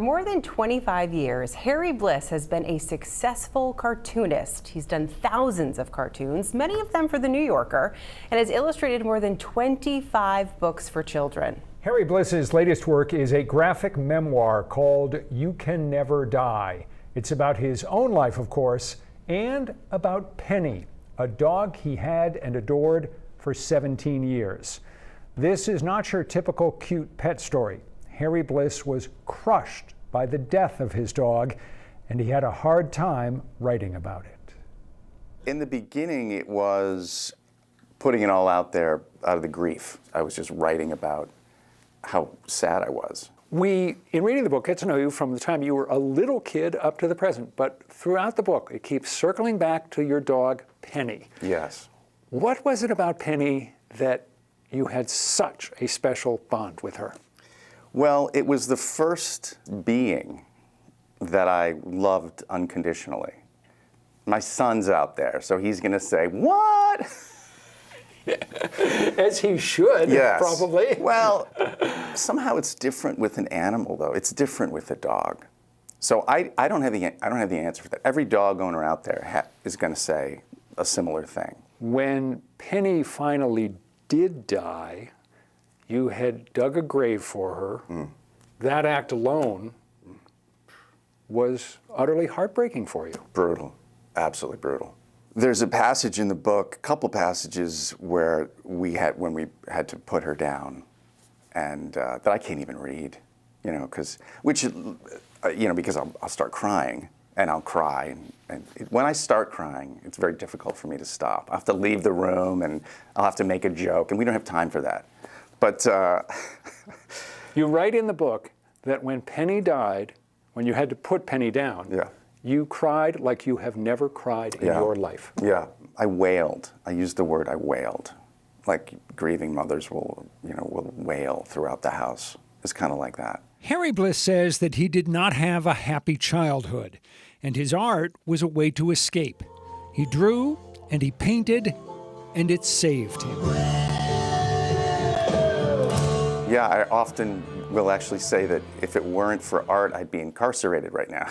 For more than 25 years, Harry Bliss has been a successful cartoonist. He's done thousands of cartoons, many of them for The New Yorker, and has illustrated more than 25 books for children. Harry Bliss's latest work is a graphic memoir called You Can Never Die. It's about his own life, of course, and about Penny, a dog he had and adored for 17 years. This is not your typical cute pet story. Harry Bliss was crushed by the death of his dog, and he had a hard time writing about it. In the beginning, it was putting it all out there out of the grief. I was just writing about how sad I was. We, in reading the book, get to know you from the time you were a little kid up to the present, but throughout the book, it keeps circling back to your dog, Penny. Yes. What was it about Penny that you had such a special bond with her? Well, it was the first being that I loved unconditionally. My son's out there, so he's going to say, "What?" As he should, yes. Probably. Well, somehow it's different with an animal, though. It's different with a dog. So I don't have the answer for that. Every dog owner out there is going to say a similar thing. When Penny finally did die, you had dug a grave for her. That act alone was utterly heartbreaking for you. Brutal, absolutely brutal. There's a passage in the book, a couple passages where when we had to put her down, and that I can't even read, because I'll start crying, and I'll cry, and when I start crying, it's very difficult for me to stop. I have to leave the room, and I'll have to make a joke, and we don't have time for that. But you write in the book that when Penny died, when you had to put Penny down, yeah. You cried like you have never cried in your life. Yeah, I wailed. I used the word I wailed. Like grieving mothers will wail throughout the house. It's kind of like that. Harry Bliss says that he did not have a happy childhood, and his art was a way to escape. He drew and he painted, and it saved him. Yeah, I often will actually say that if it weren't for art, I'd be incarcerated right now.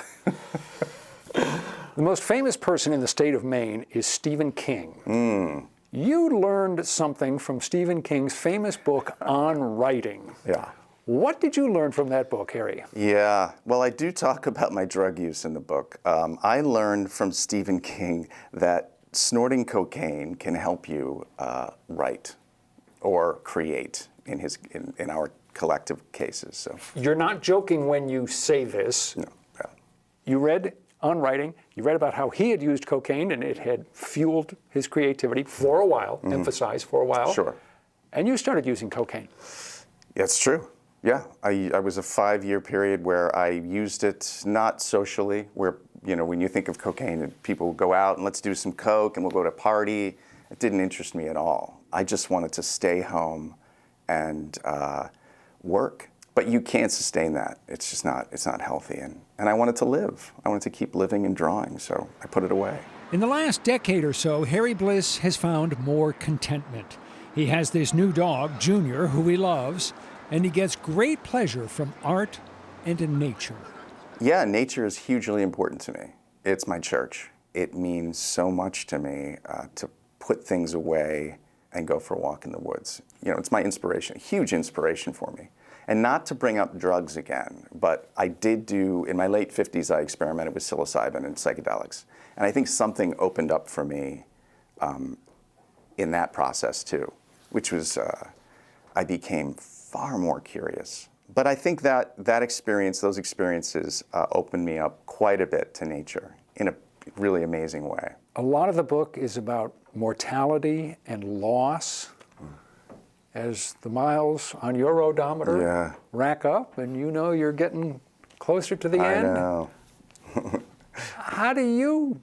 The most famous person in the state of Maine is Stephen King. You learned something from Stephen King's famous book on writing. Yeah. What did you learn from that book, Harry? Yeah, well, I do talk about my drug use in the book. I learned from Stephen King that snorting cocaine can help you write or create in our collective cases. So you're not joking when you say this. No. Yeah. You read on writing, you read about how he had used cocaine and it had fueled his creativity for a while, emphasized for a while. Sure. And you started using cocaine. That's true. Yeah, I was a 5-year period where I used it not socially, where, when you think of cocaine, people will go out and let's do some coke and we'll go to a party. It didn't interest me at all. I just wanted to stay home and work. But you can't sustain that. It's just not healthy. And I wanted to live. I wanted to keep living and drawing, so I put it away. In the last decade or so, Harry Bliss has found more contentment. He has this new dog, Junior, who he loves, and he gets great pleasure from art and in nature. Yeah, nature is hugely important to me. It's my church. It means so much to me to put things away and go for a walk in the woods. It's my inspiration, a huge inspiration for me. And not to bring up drugs again, but I did do, in my late 50s, I experimented with psilocybin and psychedelics. And I think something opened up for me in that process too, which was, I became far more curious. But I think that those experiences opened me up quite a bit to nature in a really amazing way. A lot of the book is about mortality and loss. As the miles on your odometer rack up and you're getting closer to the end. I know. How do you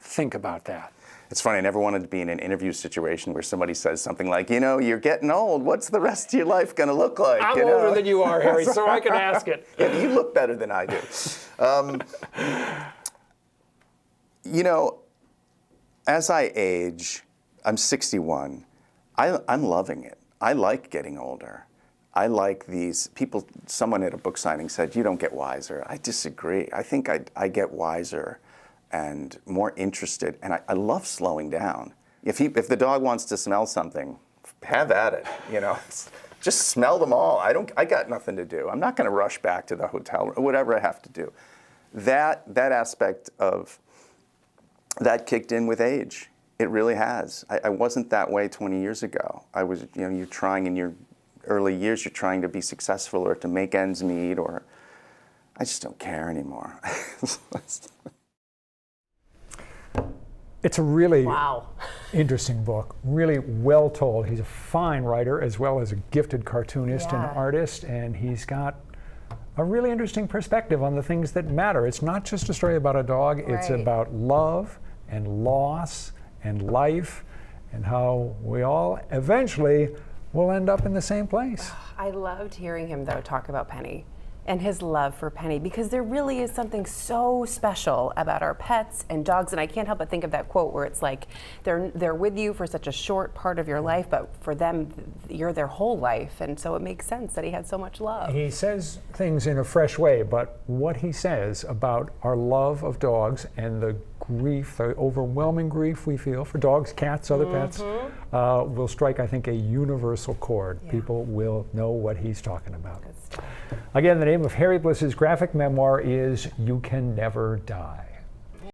think about that? It's funny, I never wanted to be in an interview situation where somebody says something like, you're getting old, what's the rest of your life going to look like? I'm older than you are, Harry, so I can ask it. Yeah, you look better than I do. As I age, I'm 61, I'm loving it. I like getting older. I like these people. Someone at a book signing said, "You don't get wiser." I disagree. I think I get wiser and more interested, and I love slowing down. If the dog wants to smell something, have at it. You know, just smell them all. I got nothing to do. I'm not going to rush back to the hotel or whatever I have to do. That aspect of that kicked in with age. It really has. I wasn't that way 20 years ago. I was, you're trying in your early years, you're trying to be successful or to make ends meet, or I just don't care anymore. It's a really Wow. interesting book, really well told. He's a fine writer as well as a gifted cartoonist and Yeah. artist, and he's got a really interesting perspective on the things that matter. It's not just a story about a dog, it's Right. about love and loss and life and how we all eventually will end up in the same place. I loved hearing him, though, talk about Penny and his love for Penny, because there really is something so special about our pets and dogs. And I can't help but think of that quote where it's like they're with you for such a short part of your life, but for them, you're their whole life. And so it makes sense that he had so much love. He says things in a fresh way, but what he says about our love of dogs and the grief, the overwhelming grief we feel for dogs, cats, other pets, will strike, I think, a universal chord. Yeah. People will know what he's talking about. Good stuff. Again, the name of Harry Bliss's graphic memoir is You Can Never Die.